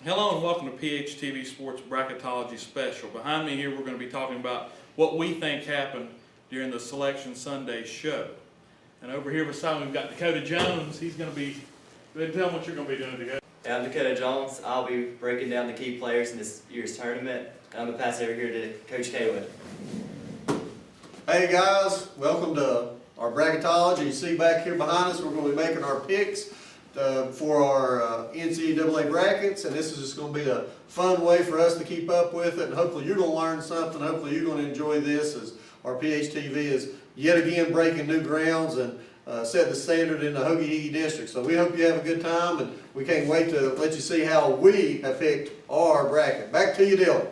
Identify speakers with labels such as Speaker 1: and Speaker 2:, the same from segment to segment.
Speaker 1: Hello and welcome to PHTV Sports Bracketology Special. Behind me here we're going to be talking about what we think happened during the Selection Sunday show. And over here beside me we've got Dakota Jones. He's going to be, go ahead and tell them what you're going to be doing, Dakota.
Speaker 2: Yeah, I'm Dakota Jones. I'll be breaking down the key players in this year's tournament. And I'm going to pass it over here to Coach Caywood.
Speaker 3: Hey guys, welcome to our bracketology. You see back here behind us, we're going to be making our picks for our NCAA brackets, and this is just going to be a fun way for us to keep up with it, and hopefully you're going to learn something. Hopefully you're going to enjoy this as our PHTV is yet again breaking new grounds and set the standard in the Hoagie district. So we hope you have a good time, and we can't wait to let you see how we have picked our bracket. Back to you, Dillon.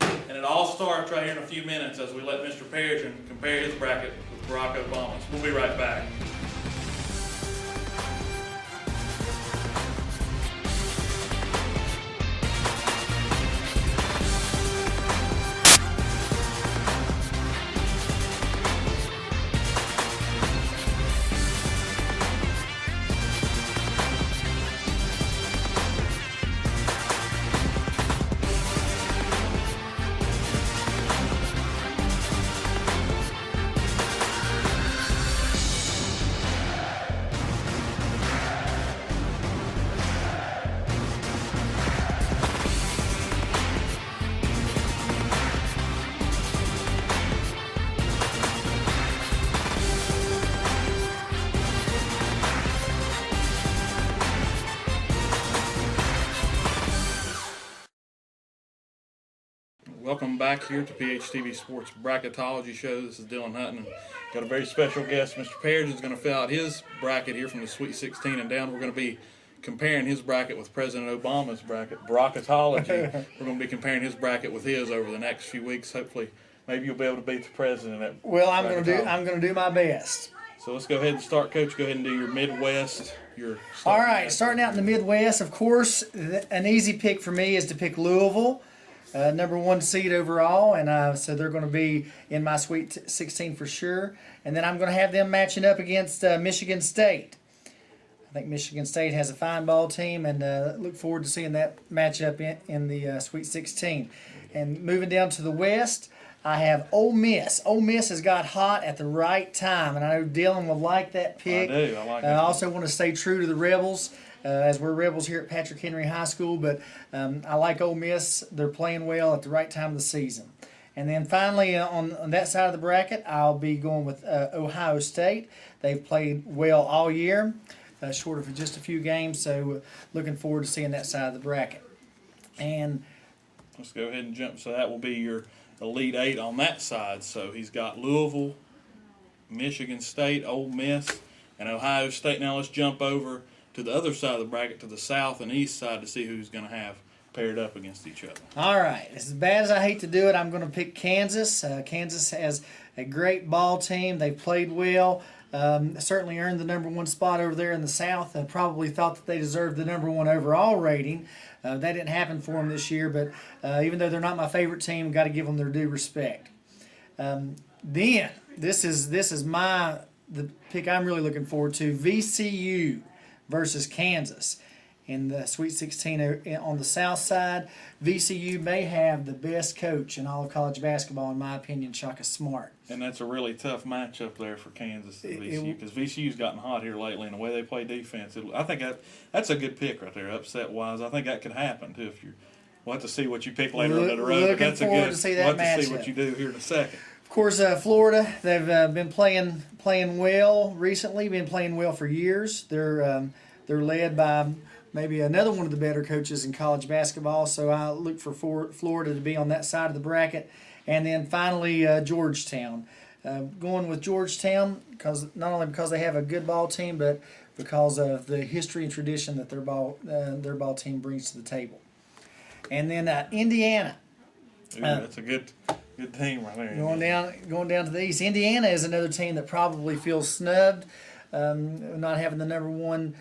Speaker 1: And it all starts right here in a few minutes as we let Mr. Perrigan compare his bracket with Barack Obama's. We'll be right back. Welcome back here to PHTV Sports Bracketology Show. This is Dillon Hutton, and got a very special guest. Mr. Perrigan is going to fill out his bracket here from the Sweet 16 and down. We're going to be comparing his bracket with President Obama's bracket, Bracketology. We're going to be comparing his bracket with his over the next few weeks. Hopefully, maybe you'll be able to beat the president at
Speaker 4: Well, I'm going to do my best.
Speaker 1: So let's go ahead and start, Coach. Go ahead and do your Midwest.
Speaker 4: All right, starting out in the Midwest, of course, an easy pick for me is to pick Louisville. Number one seed overall, and so they're going to be in my Sweet 16 for sure. And then I'm going to have them matching up against Michigan State. I think Michigan State has a fine ball team, and look forward to seeing that matchup in the Sweet 16. And moving down to the West, I have Ole Miss. Ole Miss has got hot at the right time, and I know Dillon will like that pick.
Speaker 1: I do. I like it.
Speaker 4: I also want to stay true to the Rebels. As we're Rebels here at Patrick Henry High School, but I like Ole Miss. They're playing well at the right time of the season. And then finally, on that side of the bracket, I'll be going with Ohio State. They've played well all year, short of just a few games, so looking forward to seeing that side of the bracket. And
Speaker 1: let's go ahead and jump. So that will be your Elite Eight on that side. So he's got Louisville, Michigan State, Ole Miss, and Ohio State. Now let's jump over to the other side of the bracket, to the south and east side, to see who's going to have paired up against each other.
Speaker 4: All right. As bad as I hate to do it, I'm going to pick Kansas. Kansas has a great ball team. They've played well. Certainly earned the number one spot over there in the south. Probably thought that they deserved the number one overall rating. That didn't happen for them this year, but even though they're not my favorite team, got to give them their due respect. Then this is the pick I'm really looking forward to: VCU versus Kansas in the Sweet 16 on the south side. VCU may have the best coach in all of college basketball, in my opinion, Shaka Smart.
Speaker 1: And that's a really tough matchup there for Kansas and VCU, because VCU's gotten hot here lately, and the way they play defense, I think that's a good pick right there, upset-wise. I think that could happen, too, if we'll have to see what you pick later on the road.
Speaker 4: Looking forward to see that matchup.
Speaker 1: We'll have to see what you do here in a second.
Speaker 4: Of course, Florida, they've been playing well recently, been playing well for years. They're led by maybe another one of the better coaches in college basketball, so I look for Florida to be on that side of the bracket. And then finally, Georgetown. Going with Georgetown, not only because they have a good ball team, but because of the history and tradition that their ball team brings to the table. And then Indiana.
Speaker 1: Ooh, that's a good team right there.
Speaker 4: Going down to the east, Indiana is another team that probably feels snubbed, not having the number one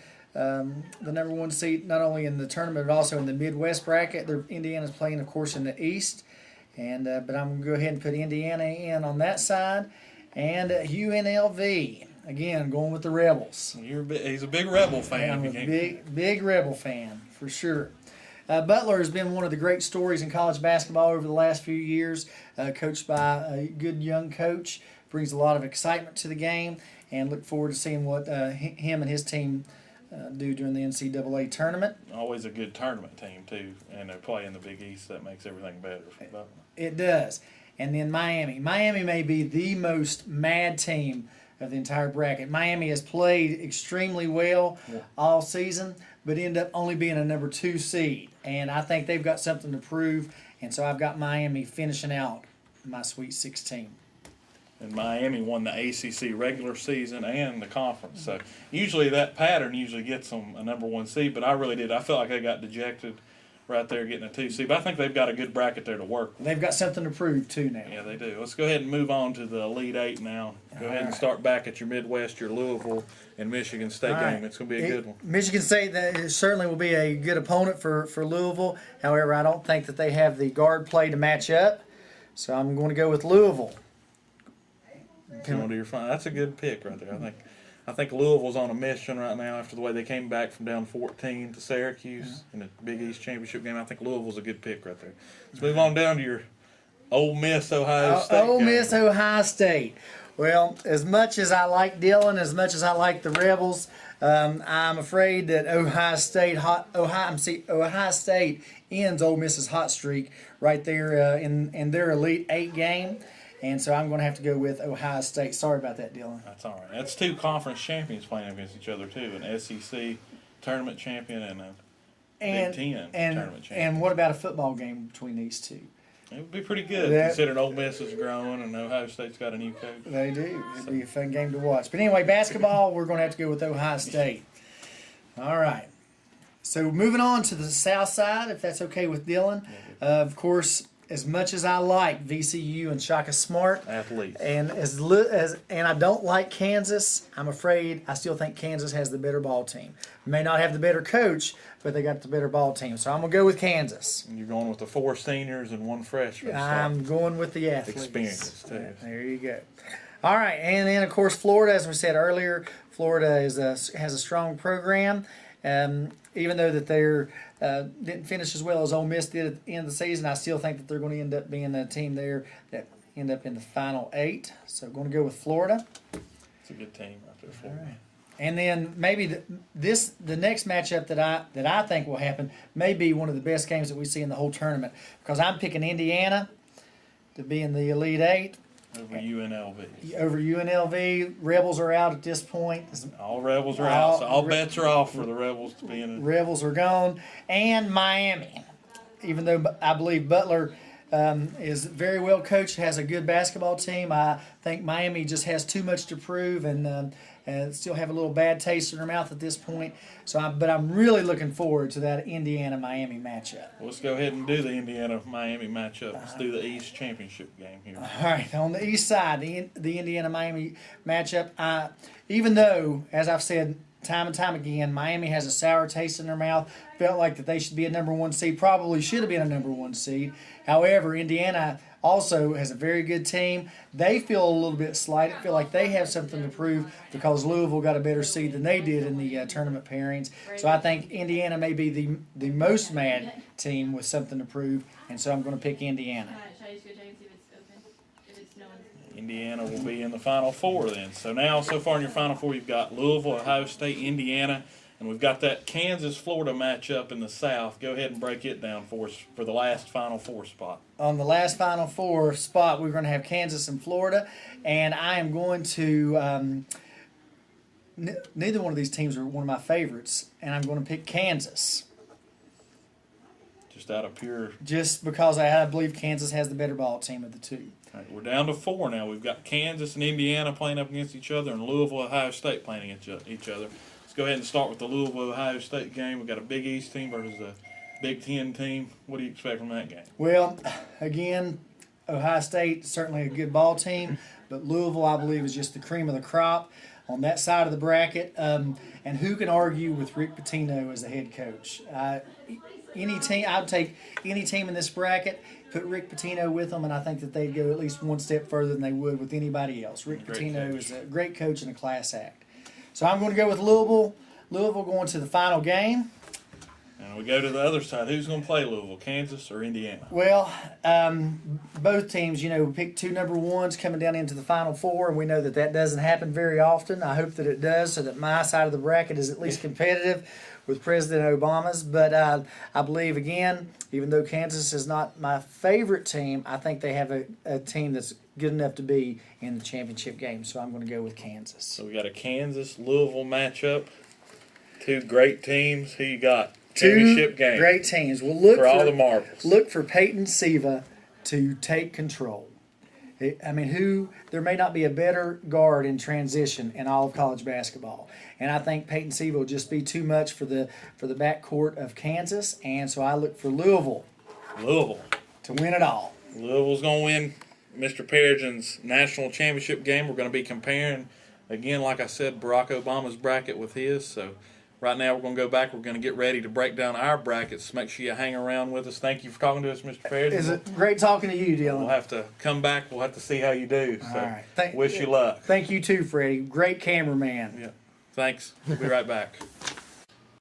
Speaker 4: seat not only in the tournament but also in the Midwest bracket. Indiana's playing, of course, in the East, and but I'm going to go ahead and put Indiana in on that side, and UNLV again going with the Rebels.
Speaker 1: He's a big Rebel fan.
Speaker 4: I'm a big Rebel fan for sure. Butler has been one of the great stories in college basketball over the last few years, coached by a good young coach. Brings a lot of excitement to the game, and look forward to seeing what him and his team do during the NCAA tournament.
Speaker 1: Always a good tournament team too, and they play in the Big East. That makes everything better for Butler.
Speaker 4: It does. And then Miami. Miami may be the most mad team of the entire bracket. Miami has played extremely well all season, but end up only being a number 2 seed. And I think they've got something to prove. And so I've got Miami finishing out my Sweet 16.
Speaker 1: And Miami won the ACC regular season and the conference. So usually that pattern usually gets them a number 1 seed, but I really did. I felt like they got dejected right there getting a 2 seed. But I think they've got a good bracket there to work with.
Speaker 4: They've got something to prove too now.
Speaker 1: Yeah, they do. Let's go ahead and move on to the Elite 8 now. Go ahead and start back at your Midwest, your Louisville and Michigan State game. It's going to be a good one.
Speaker 4: Michigan State that certainly will be a good opponent for Louisville. However, I don't think that they have the guard play to match up. So I'm going to go with Louisville.
Speaker 1: That's a good pick right there. I think Louisville's on a mission right now after the way they came back from down 14 to Syracuse in the Big East championship game. I think Louisville's a good pick right there. Let's move on down to your Ole Miss Ohio State.
Speaker 4: Ole Miss Ohio State. Well, as much as I like Dillon, as much as I like the Rebels, I'm afraid that Ohio State ends Ole Miss's hot streak right there in their Elite 8 game. And so I'm going to have to go with Ohio State. Sorry about that, Dillon.
Speaker 1: That's all right. That's 2 conference champions playing against each other, too. An SEC tournament champion and a Big Ten tournament champion.
Speaker 4: And what about a football game between these two?
Speaker 1: It would be pretty good, considering Ole Miss is growing and Ohio State's got a new coach.
Speaker 4: They do. It'd be a fun game to watch. But anyway, basketball, we're going to have to go with Ohio State. All right. So moving on to the south side, if that's okay with Dillon. Of course, as much as I like VCU and Shaka Smart,
Speaker 1: athletes,
Speaker 4: and and I don't like Kansas, I'm afraid I still think Kansas has the better ball team. May not have the better coach, but they got the better ball team. So I'm gonna go with Kansas.
Speaker 1: And you're going with the 4 seniors and 1 freshman.
Speaker 4: I'm going with the athletes.
Speaker 1: Experience too.
Speaker 4: There you go. All right, and then of course Florida, as we said earlier, Florida has a strong program. Even though that they're didn't finish as well as Ole Miss did at the end of the season, I still think that they're going to end up being a team there that end up in the final 8. So I'm going to go with Florida.
Speaker 1: It's a good team right there, Florida.
Speaker 4: All right. And then maybe the next matchup that I think will happen may be one of the best games that we see in the whole tournament, because I'm picking Indiana to be in the Elite 8.
Speaker 1: Over UNLV.
Speaker 4: Over UNLV. Rebels are out at this point.
Speaker 1: All Rebels are out, so all bets are off for the Rebels to be in it.
Speaker 4: Rebels are gone. And Miami. Even though I believe Butler is very well coached, has a good basketball team, I think Miami just has too much to prove and still have a little bad taste in their mouth at this point. But I'm really looking forward to that Indiana-Miami matchup.
Speaker 1: Well, let's go ahead and do the Indiana-Miami matchup. Let's do the East Championship game here.
Speaker 4: All right, on the east side, the Indiana-Miami matchup, even though, as I've said time and time again, Miami has a sour taste in their mouth, felt like that they should be a number 1 seed, probably should have been a number 1 seed. However, Indiana also has a very good team. They feel a little bit slighted, feel like they have something to prove because Louisville got a better seed than they did in the tournament pairings. So I think Indiana may be the most mad team with something to prove, and so I'm going to pick Indiana.
Speaker 1: Indiana will be in the Final 4 then. So now, so far in your Final 4, you've got Louisville, Ohio State, Indiana, and we've got that Kansas-Florida matchup in the South. Go ahead and break it down for us for the last Final 4 spot.
Speaker 4: On the last Final 4 spot, we're going to have Kansas and Florida, and I am going to neither one of these teams are one of my favorites, and I'm going to pick Kansas.
Speaker 1: Just out of pure...
Speaker 4: Just because I believe Kansas has the better ball team of the two.
Speaker 1: All right, we're down to 4 now. We've got Kansas and Indiana playing up against each other, and Louisville, Ohio State playing against each other. Let's go ahead and start with the Louisville, Ohio State game. We've got a Big East team versus a Big Ten team. What do you expect from that game?
Speaker 4: Well, again, Ohio State, certainly a good ball team, but Louisville, I believe, is just the cream of the crop on that side of the bracket. And who can argue with Rick Pitino as the head coach? Any team, I would take any team in this bracket, put Rick Pitino with them, and I think that they'd go at least one step further than they would with anybody else. Rick Pitino is a great coach and a class act. So I'm going to go with Louisville. Louisville going to the final game.
Speaker 1: And Now we go to the other side. Who's going to play Louisville, Kansas or Indiana?
Speaker 4: Well, both teams, we pick two number ones coming down into the Final Four, and we know that that doesn't happen very often. I hope that it does, so that my side of the bracket is at least competitive with President Obama's. But I believe, again, even though Kansas is not my favorite team, I think they have a team that's good enough to be in the championship game. So I'm going to go with Kansas.
Speaker 1: So we got a Kansas-Louisville matchup. Two great teams. Who you got? Championship game.
Speaker 4: Great teams. We'll look
Speaker 1: for all the marbles.
Speaker 4: Look for Peyton Siva to take control. There may not be a better guard in transition in all of college basketball. And I think Peyton Siva will just be too much for the backcourt of Kansas. And so I look for Louisville to win it all.
Speaker 1: Louisville's going to win Mr. Perrigan's national championship game. We're going to be comparing, again, like I said, Barack Obama's bracket with his. So right now we're going to go back. We're going to get ready to break down our brackets. Make sure you hang around with us. Thank you for talking to us, Mr. Perrigan.
Speaker 4: Is it great talking to you, Dillon?
Speaker 1: We'll have to come back. We'll have to see how you do. So
Speaker 4: all right.
Speaker 1: wish you luck.
Speaker 4: Thank you too, Freddie. Great cameraman.
Speaker 1: Yeah. Thanks. We'll be right back.